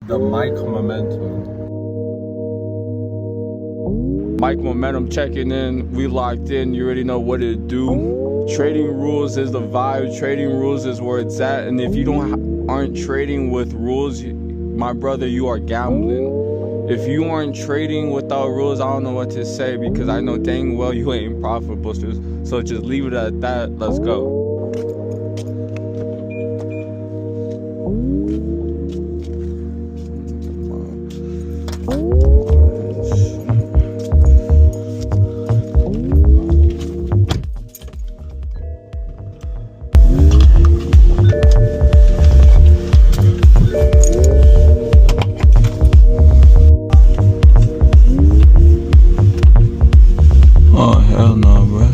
The Mike Momentum. Mike Momentum checking in. We locked in. You already know what it do. Trading rules is the vibe. Trading rules is where it's at. And if you aren't trading with rules, my brother, you are gambling. If you aren't trading without rules, I don't know what to say, because I know dang well you ain't profitable. So just leave it at that. Let's go. Oh, hell no, bro.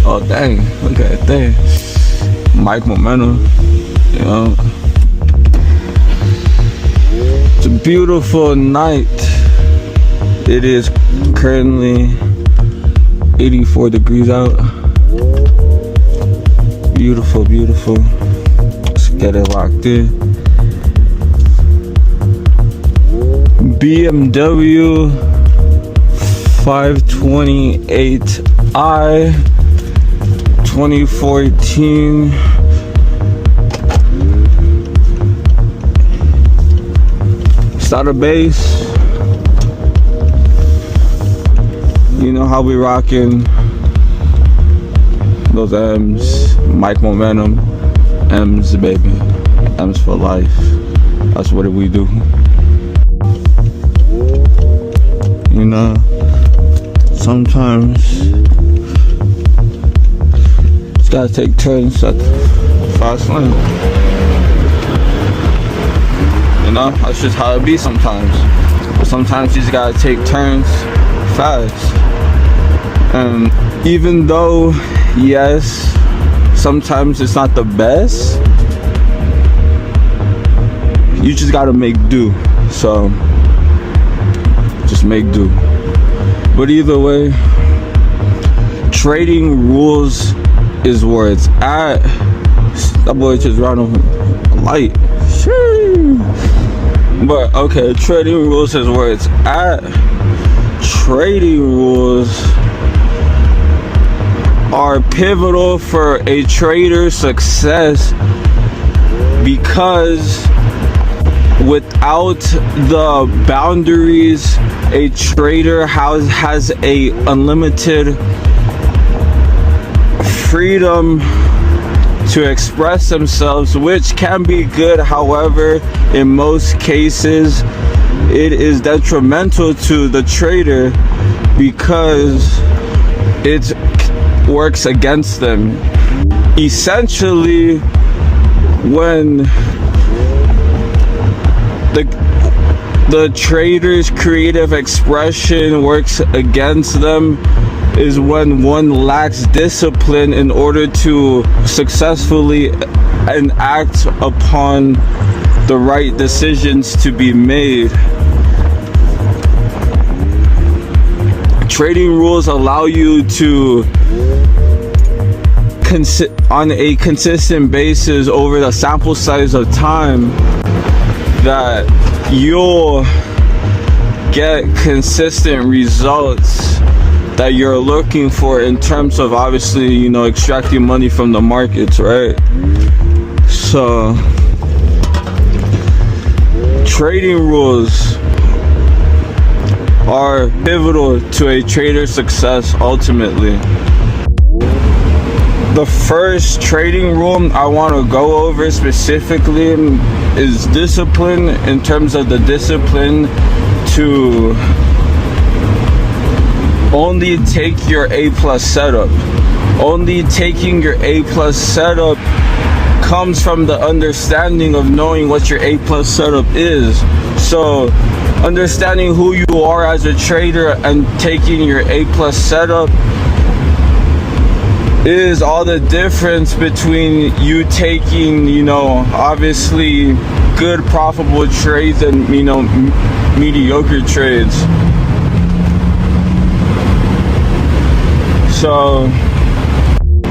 Oh, dang. Look at that. Mike Momentum. You know. It's a beautiful night. It is currently 84 degrees out. Beautiful, beautiful. Let's get it locked in. BMW 528i 2014. Starter base. You know how we rockin'. Those M's. Mike Momentum. M's, baby. M's for life. That's what we do. You know, sometimes just gotta take turns at the fast lane. You know, that's just how it be sometimes. But sometimes you just gotta take turns fast. And even though, yes, sometimes it's not the best, you just gotta make do. So just make do. But either way, trading rules is where it's at. That boy just ran over a light. Sheesh. But okay, trading rules is where it's at. Trading rules are pivotal for a trader's success, because without the boundaries, a trader has a unlimited freedom to express themselves, which can be good. However, in most cases, it is detrimental to the trader because it works against them. Essentially, when the trader's creative expression works against them is when one lacks discipline in order to successfully enact upon the right decisions to be made. Trading rules allow you to on a consistent basis over the sample size of time that you'll get consistent results that you're looking for in terms of, obviously, you know, extracting money from the markets, right? So trading rules are pivotal to a trader's success ultimately. The first trading rule I want to go over specifically is discipline, in terms of the discipline to only take your A+ setup. Only taking your A+ setup comes from the understanding of knowing what your A+ setup is. So understanding who you are as a trader and taking your A+ setup is all the difference between you taking, you know, obviously good profitable trades and, you know, mediocre trades. So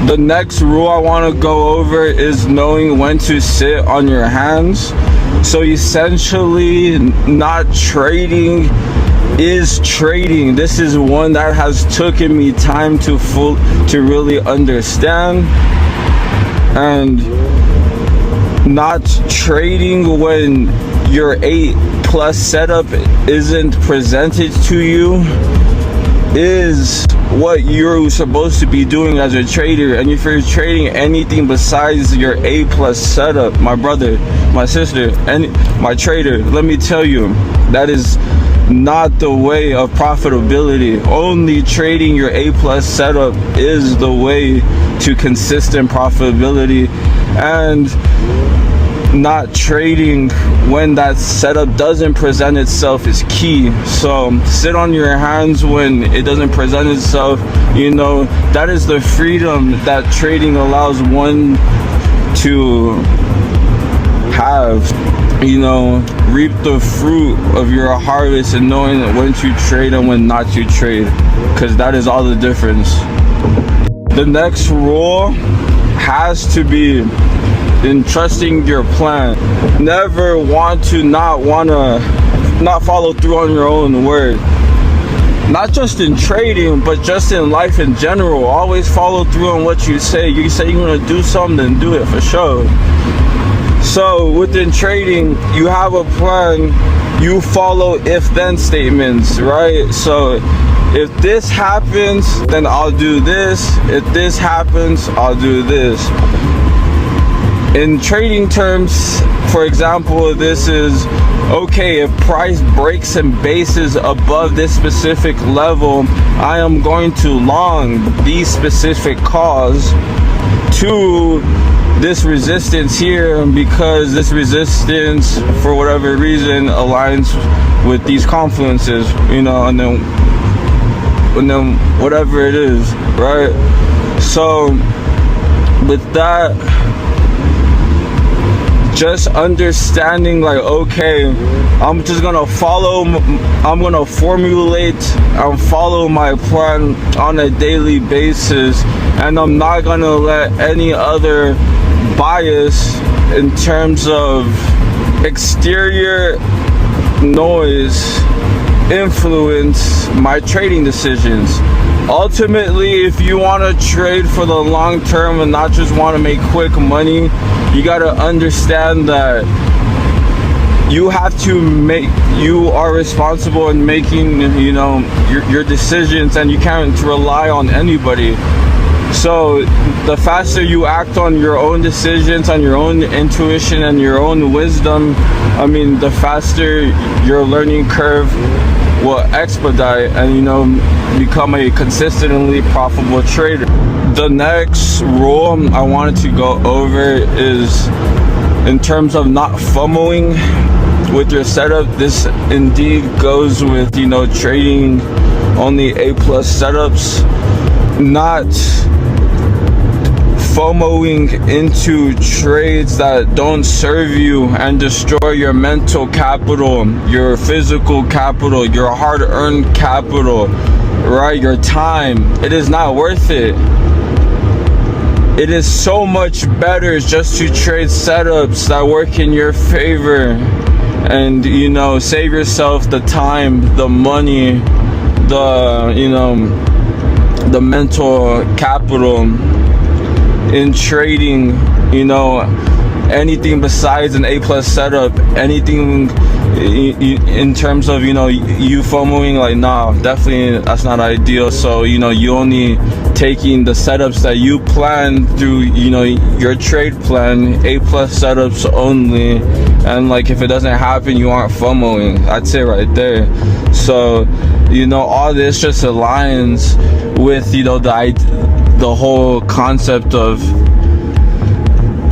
the next rule I want to go over is knowing when to sit on your hands. So essentially, not trading is trading. This is one that has taken me time to really understand. And not trading when your 8+ setup isn't presented to you is what you're supposed to be doing as a trader. And if you're trading anything besides your 8+ setup, my brother, my sister, and my trader, let me tell you, that is not the way of profitability. Only trading your 8+ setup is the way to consistent profitability, and not trading when that setup doesn't present itself is key. So sit on your hands when it doesn't present itself. You know, that is the freedom that trading allows one to have. You know, reap the fruit of your harvest and knowing when to trade and when not to trade, because that is all the difference. The next rule has to be in trusting your plan. Never want to not follow through on your own word. Not just in trading, but just in life in general. Always follow through on what you say. You say you're gonna do something, then do it for sure. So within trading, you have a plan, you follow if-then statements, right? So if this happens, then I'll do this. If this happens, I'll do this. In trading terms, for example, this is, okay, if price breaks and bases above this specific level, I am going to long these specific calls to this resistance here, because this resistance, for whatever reason, aligns with these confluences, you know, and then whatever it is, right? So with that, just understanding, like, okay, I'm just gonna formulate and follow my plan on a daily basis, and I'm not gonna let any other bias in terms of exterior noise influence my trading decisions. Ultimately, if you want to trade for the long term and not just want to make quick money, you got to understand that you are responsible in making, you know, your decisions, and you can't rely on anybody. So the faster you act on your own decisions, on your own intuition and your own wisdom, I mean, the faster your learning curve will expedite and, you know, become a consistently profitable trader. The next rule I wanted to go over is in terms of not FOMOing with your setup. This indeed goes with, you know, trading only A+ setups, not FOMOing into trades that don't serve you and destroy your mental capital, your physical capital, your hard-earned capital, right? Your time. It is not worth it. It is so much better just to trade setups that work in your favor and, you know, save yourself the time, the money, the, you know, the mental capital in trading, you know, anything besides an A+ setup, anything in terms of, you know, you FOMOing, like, nah, definitely that's not ideal. So, you know, you only taking the setups that you plan through, you know, your trade plan, A+ setups only, and like if it doesn't happen, you aren't FOMOing. That's it right there. So, you know, all this just aligns with, you know, the whole concept of,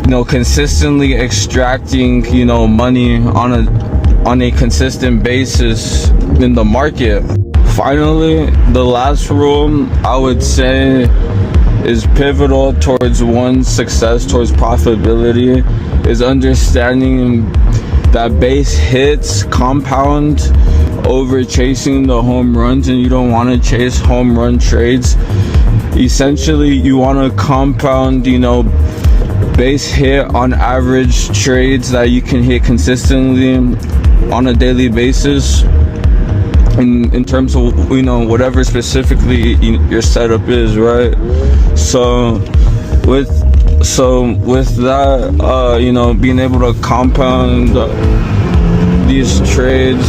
you know, consistently extracting, you know, money on a consistent basis in the market. Finally, the last rule I would say is pivotal towards one's success, towards profitability, is understanding that base hits compound over chasing the home runs, and you don't want to chase home run trades. Essentially, you want to compound, you know, base hit on average trades that you can hit consistently on a daily basis in terms of, you know, whatever specifically your setup is, right? So with that, you know, being able to compound these trades,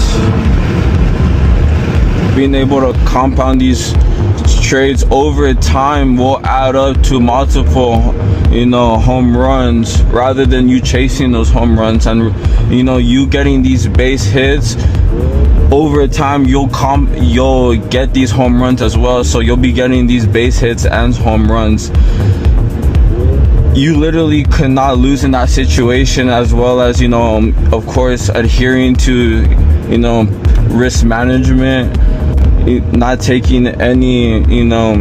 over time will add up to multiple, you know, home runs, rather than you chasing those home runs. And, you know, you getting these base hits over time, you'll get these home runs as well. So you'll be getting these base hits and home runs. You literally could not lose in that situation, as well as, you know, of course, adhering to, you know, risk management, not taking any, you know,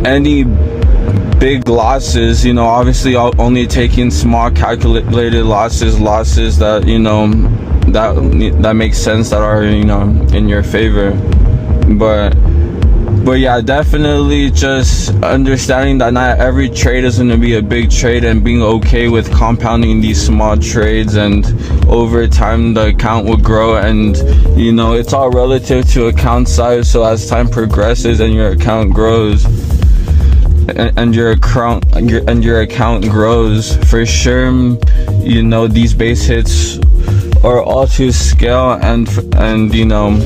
any big losses, you know, obviously only taking small calculated losses that, you know, that makes sense, that are, you know, in your favor. But yeah, definitely just understanding that not every trade is going to be a big trade, and being okay with compounding these small trades, and over time the account will grow. And, you know, it's all relative to account size. So as time progresses and your account grows, and your account grows, for sure, you know, these base hits are all to scale, and you know,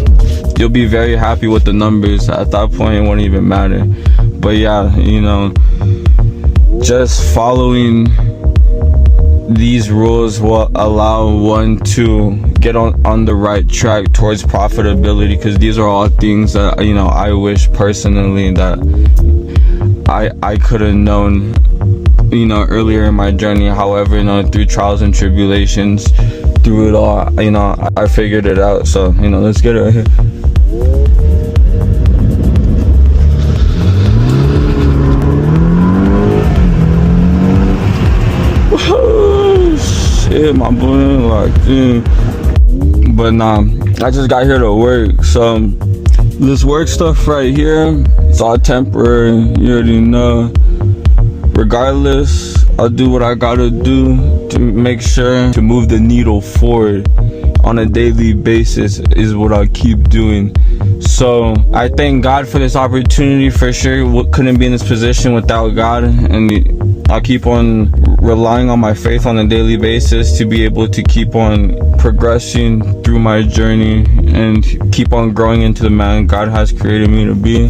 you'll be very happy with the numbers. At that point, it won't even matter. But yeah, you know, just following these rules will allow one to get on the right track towards profitability, because these are all things that, you know, I wish personally that I could have known, you know, earlier in my journey. However, you know, through trials and tribulations, through it all, you know, I figured it out. So, you know, let's get it right here. Shit, my boy, like, dude. But nah, I just got here to work. So this work stuff right here, it's all temporary, you already know. Regardless, I'll do what I gotta do to make sure to move the needle forward on a daily basis, is what I'll keep doing. So I thank God for this opportunity, for sure. Couldn't be in this position without God, and I'll keep on relying on my faith on a daily basis to be able to keep on progressing through my journey and keep on growing into the man God has created me to be.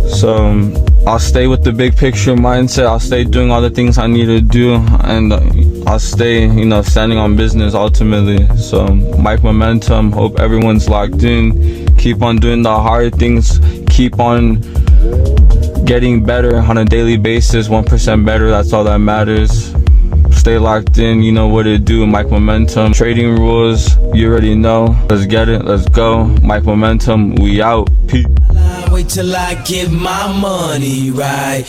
So I'll stay with the big picture mindset. I'll stay doing all the things I need to do, and I'll stay, you know, standing on business ultimately. So Mike Momentum, hope everyone's locked in. Keep on doing the hard things. Keep on getting better on a daily basis, 1% better. That's all that matters. Stay locked in. You know what to do. Mike Momentum. Trading rules, you already know. Let's get it. Let's go. Mike Momentum. We out. Peace. Wait till I get my money right.